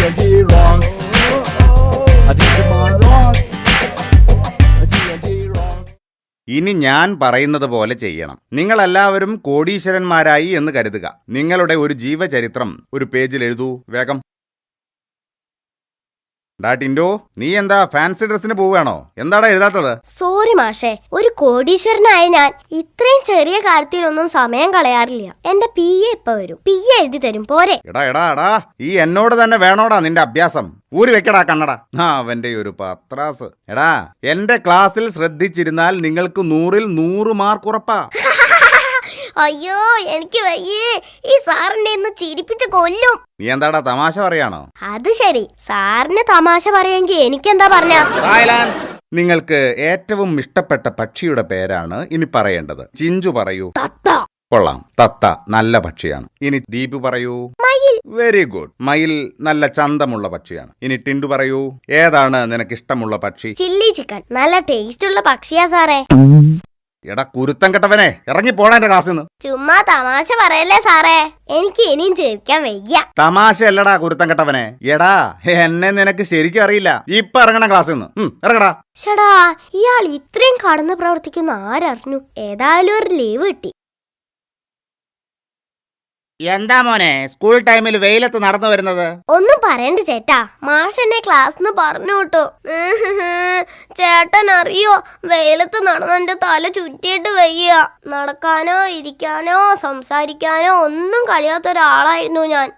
D&D rocks. Digimon rocks. D&D rocks. ഇനി ഞാൻ പറയുന്നത് പോലെ ചെയ്യണം. നിങ്ങളെല്ലാവരും കോടീശ്വരന്മാരായി എന്ന് കരുതുക. നിങ്ങളുടെ ഒരു ജീവചരിത്രം ഒരു പേജിൽ എഴുതൂ. വേഗം. ടിൻഡോ, നീ എന്താ ഫാൻസി ഡ്രസ്സിന് പോവുകയാണോ? എന്താടാ എഴുതാത്തത്? സോറി മാഷേ, ഒരു കോടീശ്വരനായ ഞാൻ ഇത്രയും ചെറിയ കാര്യത്തിലൊന്നും സമയം കളയാറില്ല. എന്റെ PA ഇപ്പൊ വരും, PA എഴുതി തരും. പോരെ? എടാ ഈ എന്നോട് തന്നെ വേണോടാ നിന്റെ അഭ്യാസം. ഊരി വെക്കടാ കണ്ണടാ. അവന്റെ ഒരു പത്രാസ്. എടാ, എന്റെ ക്ലാസ്സിൽ ശ്രദ്ധിച്ചിരുന്നാൽ നിങ്ങൾക്ക് 100-ൽ 100 മാർക്ക് ഉറപ്പാ. അയ്യോ, എനിക്ക് വയ്യേ. ഈ സാറിനെ ഇന്ന് ചിരിപ്പിച്ച് കൊല്ലും. നീ എന്താടാ തമാശ പറയാണോ? അത് ശരി, സാറിന് തമാശ പറയാമെങ്കിൽ എനിക്കെന്താ പറഞ്ഞ? സൈലൻസ്. നിങ്ങൾക്ക് ഏറ്റവും ഇഷ്ടപ്പെട്ട പക്ഷിയുടെ പേരാണ് ഇനി പറയേണ്ടത്. ചിഞ്ചു പറയൂ. തത്ത. കൊള്ളാം, തത്ത നല്ല പക്ഷിയാണ്. ഇനി ദീപു പറയൂ. മയിൽ. Very good. മയിൽ നല്ല ചന്തമുള്ള പക്ഷിയാണ്. ഇനി ടിൻഡു പറയൂ. ഏതാണ് നിനക്ക് ഇഷ്ടമുള്ള പക്ഷി? Chilli chicken. നല്ല ടേസ്റ്റ് ഉള്ള പക്ഷിയാ സാറേ. എടാ കുരുത്തം കെട്ടവനെ, ഇറങ്ങി പോടാ എന്റെ ക്ലാസ്സിൽ നിന്ന്. ചുമ്മാ തമാശ പറയല്ലേ സാറേ, എനിക്ക് ഇനിയും ചിരിക്കാൻ വയ്യ. തമാശ അല്ലടാ കുരുത്തം കെട്ടവനെ. എടാ, എന്നെ നിനക്ക് ശരിക്കും അറിയില്ല. ഇപ്പൊ ഇറങ്ങണം ക്ലാസ്സിൽ നിന്ന്. ഇറങ്ങടാ. ഷടാ, ഇയാൾ ഇത്രയും കടന്ന് പ്രവർത്തിക്കുന്ന ആരറിഞ്ഞു? ഏതായാലും ഒരു ലീവ് കിട്ടി. എന്താ മോനെ സ്കൂൾ ടൈമിൽ വെയിലത്ത് നടന്നു വരുന്നത്? ഒന്നും പറയണ്ട ചേട്ടാ, മാഷ് എന്നെ ക്ലാസ്സിന്ന് പറഞ്ഞു വിട്ടു. ചേട്ടൻ അറിയോ, വെയിലത്ത് നടന്ന് എന്റെ തല ചുറ്റിയിട്ട് വയ്യ. നടക്കാനോ ഇരിക്കാനോ സംസാരിക്കാനോ ഒന്നും കഴിയാത്ത ഒരാളായിരുന്നു ഞാൻ.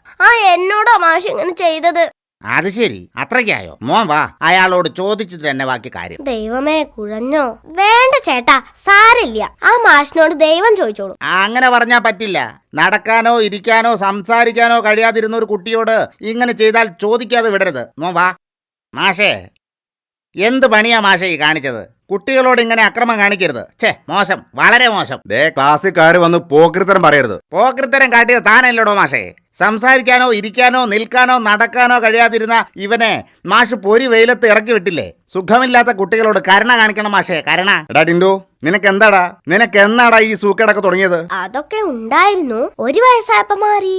എന്നോടാ മാഷ് ഇങ്ങനെ ചെയ്തത്. അത് ശരി, അത്രയ്ക്കായോ? മോൻ വാ, അയാളോട് ചോദിച്ചിട്ട് തന്നെ ബാക്കി കാര്യം. ദൈവമേ, കുഴഞ്ഞോ? വേണ്ട ചേട്ടാ, സാരില്ല. ആ മാഷിനോട് ദൈവം ചോദിച്ചോളൂ. അങ്ങനെ പറഞ്ഞാ പറ്റില്ല. നടക്കാനോ ഇരിക്കാനോ സംസാരിക്കാനോ കഴിയാതിരുന്ന ഒരു കുട്ടിയോട് ഇങ്ങനെ ചെയ്താൽ ചോദിക്കാതെ വിടരുത്. മോൻ വാ. മാഷേ, എന്ത് പണിയാ മാഷേ ഈ കാണിച്ചത്? കുട്ടികളോട് ഇങ്ങനെ അക്രമം കാണിക്കരുത്. മോശം, വളരെ മോശം. ക്ലാസ്സിൽ കയറി വന്ന് പോക്രിത്തരം പറയരുത്. പോക്രിത്തരം കാട്ടിയത് താനല്ലടോ മാഷേ. സംസാരിക്കാനോ ഇരിക്കാനോ നിൽക്കാനോ നടക്കാനോ കഴിയാതിരുന്ന ഇവനെ മാഷ് പൊരി വെയിലത്ത് ഇറക്കി വിട്ടില്ലേ? സുഖമില്ലാത്ത കുട്ടികളോട് കരുണ കാണിക്കണം മാഷേ, കരുണ. എടാ ടിൻഡു, നിനക്ക് എന്നാടാ ഈ സൂക്കേടൊക്കെ തുടങ്ങിയത്? അതൊക്കെ ഉണ്ടായിരുന്നു, 1 വയസ്സായപ്പോ മാറി.